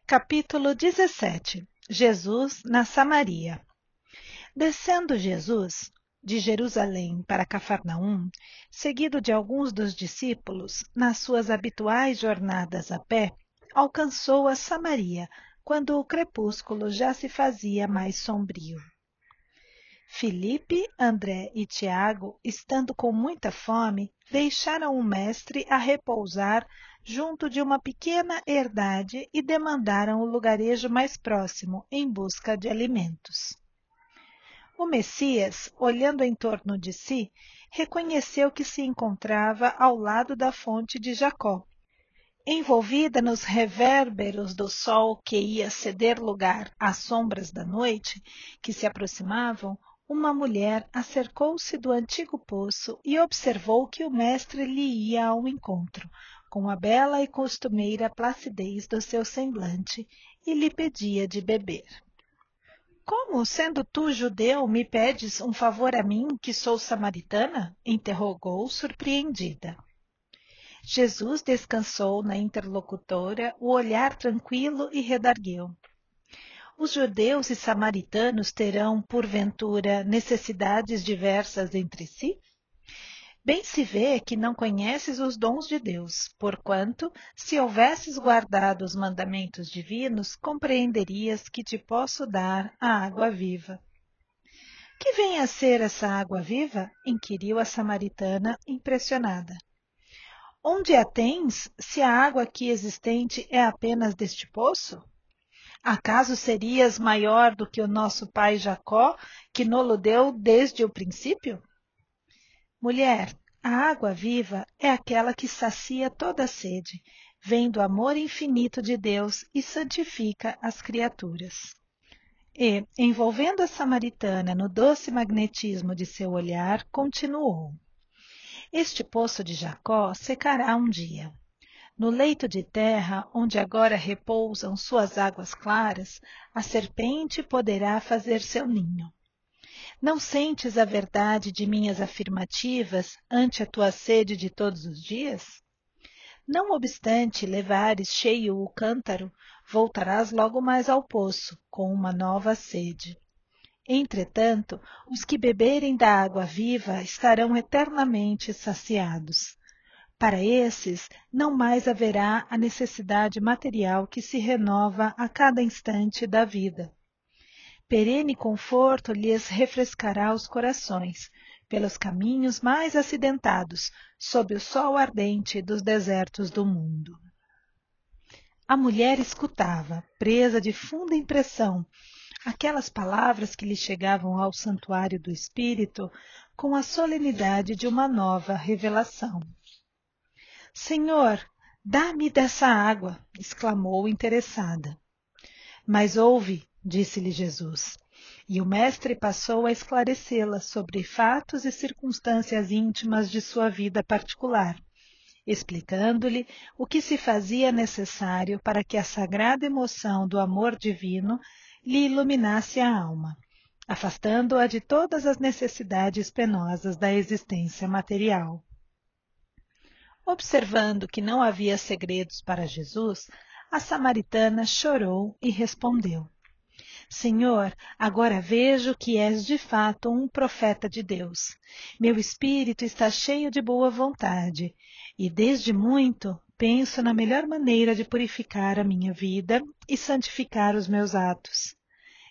Capítulo 17. Jesus na Samaria. Descendo Jesus de Jerusalém para Cafarnaum, seguido de alguns dos discípulos, nas suas habituais jornadas a pé, alcançou a Samaria, quando o crepúsculo já se fazia mais sombrio. Filipe, André e Tiago, estando com muita fome, deixaram o mestre a repousar junto de uma pequena herdade e demandaram o lugarejo mais próximo, em busca de alimentos. O Messias, olhando em torno de si, reconheceu que se encontrava ao lado da fonte de Jacó. Envolvida nos revérberos do sol que ia ceder lugar às sombras da noite que se aproximavam, uma mulher acercou-se do antigo poço e observou que o mestre lhe ia ao encontro, com a bela e costumeira placidez do seu semblante, e lhe pedia de beber. Como, sendo tu judeu, me pedes um favor a mim, que sou samaritana? Interrogou, surpreendida. Jesus descansou na interlocutora o olhar tranquilo e redargueu. Os judeus e samaritanos terão, porventura, necessidades diversas entre si? Bem se vê que não conheces os dons de Deus, porquanto, se houvesses guardado os mandamentos divinos, compreenderias que te posso dar a água viva. Que vem a ser essa água viva? Inquiriu a samaritana, impressionada. Onde a tens, se a água aqui existente é apenas deste poço? Acaso serias maior do que o nosso pai Jacó, que nolo deu desde o princípio? Mulher, a água viva é aquela que sacia toda a sede, vem do amor infinito de Deus e santifica as criaturas. E, envolvendo a samaritana no doce magnetismo de seu olhar, continuou. Este poço de Jacó secará um dia. No leito de terra, onde agora repousam suas águas claras, a serpente poderá fazer seu ninho. Não sentes a verdade de minhas afirmativas ante a tua sede de todos os dias? Não obstante levares cheio o cântaro, voltarás logo mais ao poço, com uma nova sede. Entretanto, os que beberem da água viva estarão eternamente saciados. Para esses, não mais haverá a necessidade material que se renova a cada instante da vida. Perene conforto lhes refrescará os corações, pelos caminhos mais acidentados, sob o sol ardente dos desertos do mundo. A mulher escutava, presa de funda impressão, aquelas palavras que lhe chegavam ao santuário do espírito com a solenidade de uma nova revelação. Senhor, dá-me dessa água, exclamou interessada. Mas ouve, disse-lhe Jesus, e o mestre passou a esclarecê-la sobre fatos e circunstâncias íntimas de sua vida particular, explicando-lhe o que se fazia necessário para que a sagrada emoção do amor divino lhe iluminasse a alma, afastando-a de todas as necessidades penosas da existência material. Observando que não havia segredos para Jesus, a samaritana chorou e respondeu: Senhor, agora vejo que és de fato um profeta de Deus. Meu espírito está cheio de boa vontade, e desde muito penso na melhor maneira de purificar a minha vida e santificar os meus atos.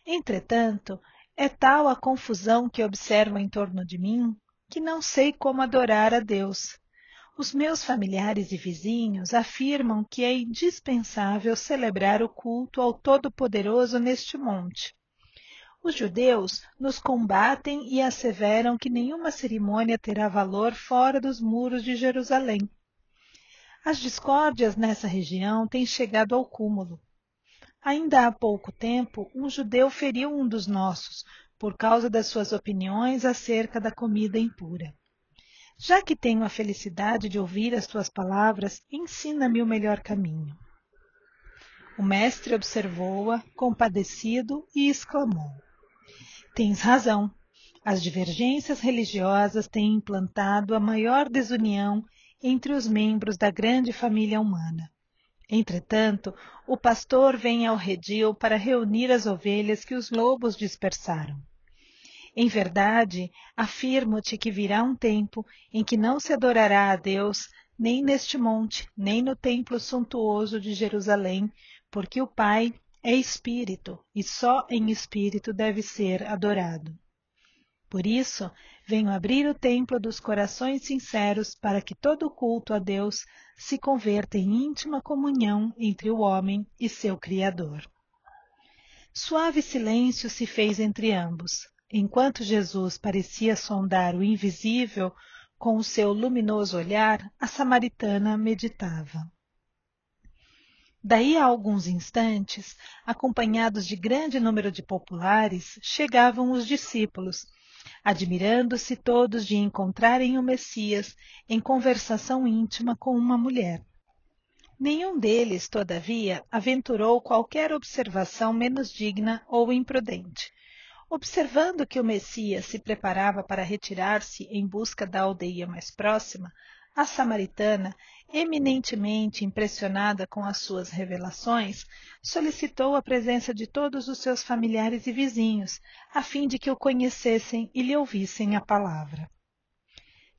Entretanto, é tal a confusão que observo em torno de mim, que não sei como adorar a Deus. Os meus familiares e vizinhos afirmam que é indispensável celebrar o culto ao Todo-Poderoso neste monte. Os judeus nos combatem e asseveram que nenhuma cerimônia terá valor fora dos muros de Jerusalém. As discórdias nessa região têm chegado ao cúmulo. Ainda há pouco tempo, um judeu feriu um dos nossos, por causa das suas opiniões acerca da comida impura. Já que tenho a felicidade de ouvir as tuas palavras, ensina-me o melhor caminho. O mestre observou-a, compadecido, e exclamou: Tens razão. As divergências religiosas têm implantado a maior desunião entre os membros da grande família humana. Entretanto, o pastor vem ao redil para reunir as ovelhas que os lobos dispersaram. Em verdade, afirmo-te que virá um tempo em que não se adorará a Deus, nem neste monte, nem no templo suntuoso de Jerusalém, porque o Pai é Espírito, e só em Espírito deve ser adorado. Por isso, venho abrir o templo dos corações sinceros para que todo culto a Deus se converta em íntima comunhão entre o homem e seu Criador. Suave silêncio se fez entre ambos. Enquanto Jesus parecia sondar o invisível com o seu luminoso olhar, a samaritana meditava. Daí a alguns instantes, acompanhados de grande número de populares, chegavam os discípulos, admirando-se todos de encontrarem o Messias em conversação íntima com uma mulher. Nenhum deles, todavia, aventurou qualquer observação menos digna ou imprudente. Observando que o Messias se preparava para retirar-se em busca da aldeia mais próxima, a samaritana, eminentemente impressionada com as suas revelações, solicitou a presença de todos os seus familiares e vizinhos, a fim de que o conhecessem e lhe ouvissem a palavra.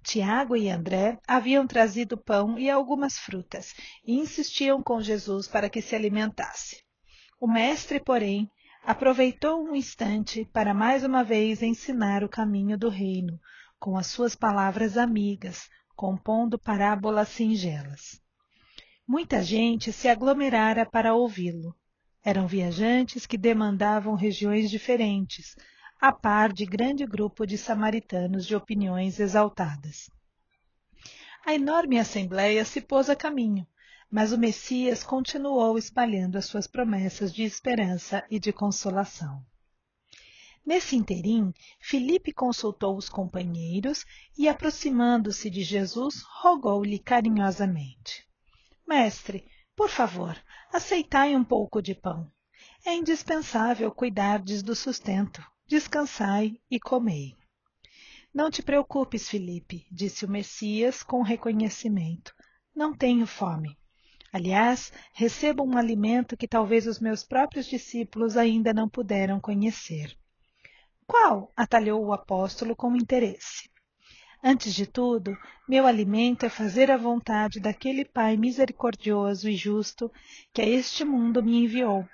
Tiago e André haviam trazido pão e algumas frutas, e insistiam com Jesus para que se alimentasse. O mestre, porém, aproveitou um instante para mais uma vez ensinar o caminho do reino, com as suas palavras amigas, compondo parábolas singelas. Muita gente se aglomerara para ouvi-lo. Eram viajantes que demandavam regiões diferentes, a par de grande grupo de samaritanos de opiniões exaltadas. A enorme assembleia se pôs a caminho, mas o Messias continuou espalhando as suas promessas de esperança e de consolação. Nesse interim, Filipe consultou os companheiros e, aproximando-se de Jesus, rogou-lhe carinhosamente: Mestre, por favor, aceitai um pouco de pão. É indispensável cuidardes do sustento. Descansai e comei. Não te preocupes, Filipe, disse o Messias com reconhecimento. Não tenho fome. Aliás, recebo um alimento que talvez os meus próprios discípulos ainda não puderam conhecer. Qual? Atalhou o apóstolo com interesse. Antes de tudo, meu alimento é fazer a vontade daquele Pai misericordioso e justo que a este mundo me enviou,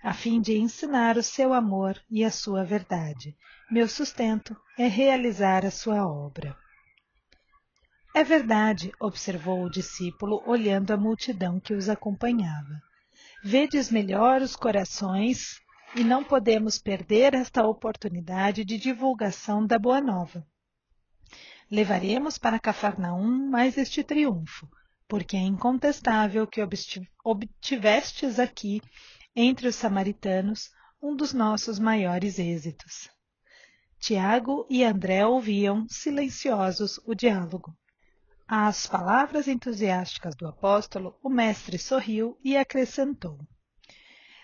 a fim de ensinar o seu amor e a sua verdade. Meu sustento é realizar a sua obra. É verdade, observou o discípulo, olhando a multidão que os acompanhava. Vedes melhor os corações e não podemos perder esta oportunidade de divulgação da Boa Nova. Levaremos para Cafarnaum mais este triunfo, porque é incontestável que obtivestes aqui, entre os samaritanos, um dos nossos maiores êxitos. Tiago e André ouviam, silenciosos, o diálogo. Às palavras entusiásticas do apóstolo, o mestre sorriu e acrescentou: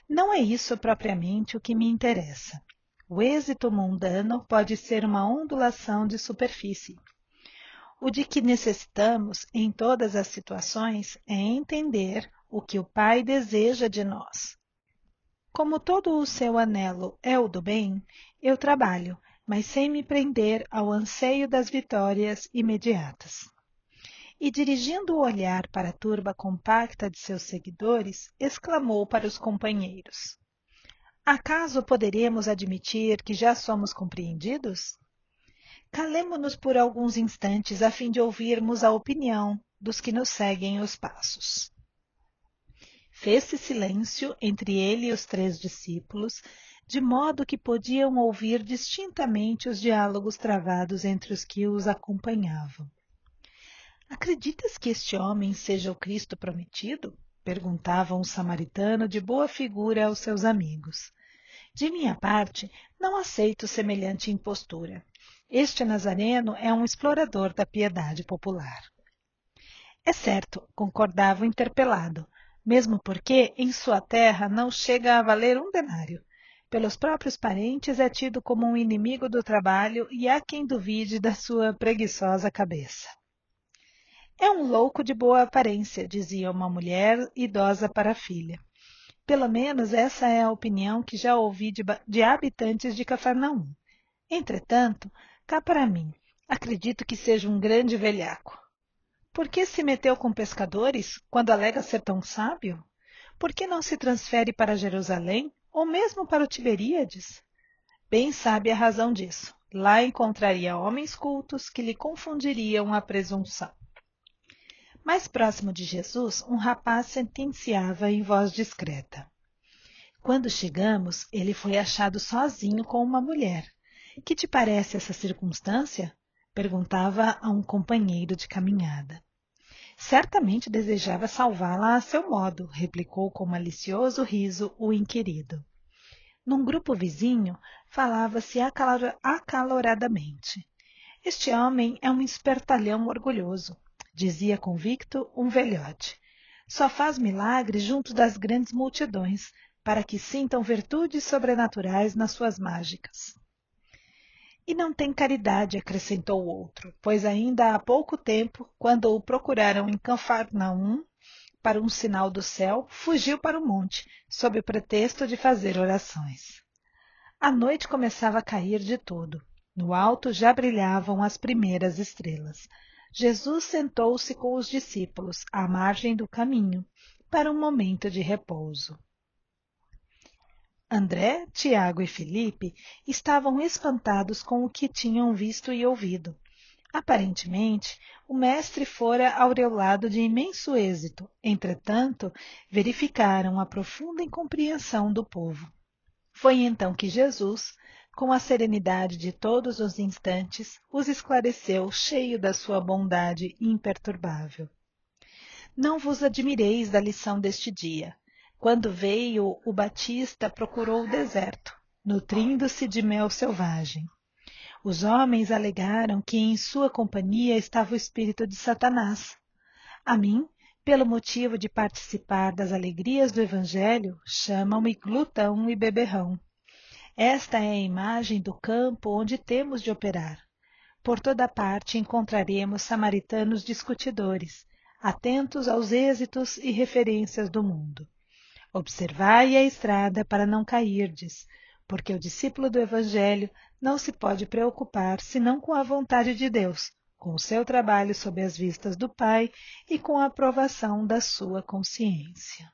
Não é isso propriamente o que me interessa. O êxito mundano pode ser uma ondulação de superfície. O de que necessitamos, em todas as situações, é entender o que o Pai deseja de nós. Como todo o seu anelo é o do bem, eu trabalho, mas sem me prender ao anseio das vitórias imediatas. E dirigindo o olhar para a turba compacta de seus seguidores, exclamou para os companheiros: Acaso poderemos admitir que já somos compreendidos? Calemo-nos por alguns instantes a fim de ouvirmos a opinião dos que nos seguem os passos. Fez-se silêncio entre ele e os 3 discípulos, de modo que podiam ouvir distintamente os diálogos travados entre os que os acompanhavam. Acreditas que este homem seja o Cristo prometido? Perguntava um samaritano de boa figura aos seus amigos. De minha parte, não aceito semelhante impostura. Este nazareno é um explorador da piedade popular. É certo, concordava o interpelado, mesmo porque em sua terra não chega a valer um denário. Pelos próprios parentes é tido como um inimigo do trabalho e há quem duvide da sua preguiçosa cabeça. É um louco de boa aparência, dizia uma mulher idosa para a filha. Pelo menos essa é a opinião que já ouvi de habitantes de Cafarnaum. Entretanto, cá para mim, acredito que seja um grande velhaco. Por que se meteu com pescadores, quando alega ser tão sábio? Por que não se transfere para Jerusalém, ou mesmo para o Tiberíades? Bem sabe a razão disso. Lá encontraria homens cultos que lhe confundiriam a presunção. Mais próximo de Jesus, um rapaz sentenciava em voz discreta. Quando chegamos, ele foi achado sozinho com uma mulher. Que te parece essa circunstância? Perguntava a um companheiro de caminhada. Certamente desejava salvá-la a seu modo, replicou com malicioso riso o inquirido. Num grupo vizinho, falava-se acaloradamente. Este homem é um espertalhão orgulhoso, dizia convicto um velhote. Só faz milagres junto das grandes multidões, para que sintam virtudes sobrenaturais nas suas mágicas. E não tem caridade, acrescentou o outro, pois ainda há pouco tempo, quando o procuraram em Cafarnaum para um sinal do céu, fugiu para o monte, sob o pretexto de fazer orações. A noite começava a cair de todo. No alto já brilhavam as primeiras estrelas. Jesus sentou-se com os discípulos à margem do caminho, para um momento de repouso. André, Tiago e Filipe estavam espantados com o que tinham visto e ouvido. Aparentemente, o mestre fora aureolado de imenso êxito, entretanto, verificaram a profunda incompreensão do povo. Foi então que Jesus, com a serenidade de todos os instantes, os esclareceu, cheio da sua bondade imperturbável. Não vos admireis da lição deste dia. Quando veio, o Batista procurou o deserto, nutrindo-se de mel selvagem. Os homens alegaram que em sua companhia estava o espírito de Satanás. A mim, pelo motivo de participar das alegrias do Evangelho, chamam-me glutão e beberrão. Esta é a imagem do campo onde temos de operar. Por toda parte encontraremos samaritanos discutidores, atentos aos êxitos e referências do mundo. Observai a estrada para não cairdes, porque o discípulo do Evangelho não se pode preocupar senão com a vontade de Deus, com o seu trabalho sob as vistas do Pai e com a aprovação da sua consciência.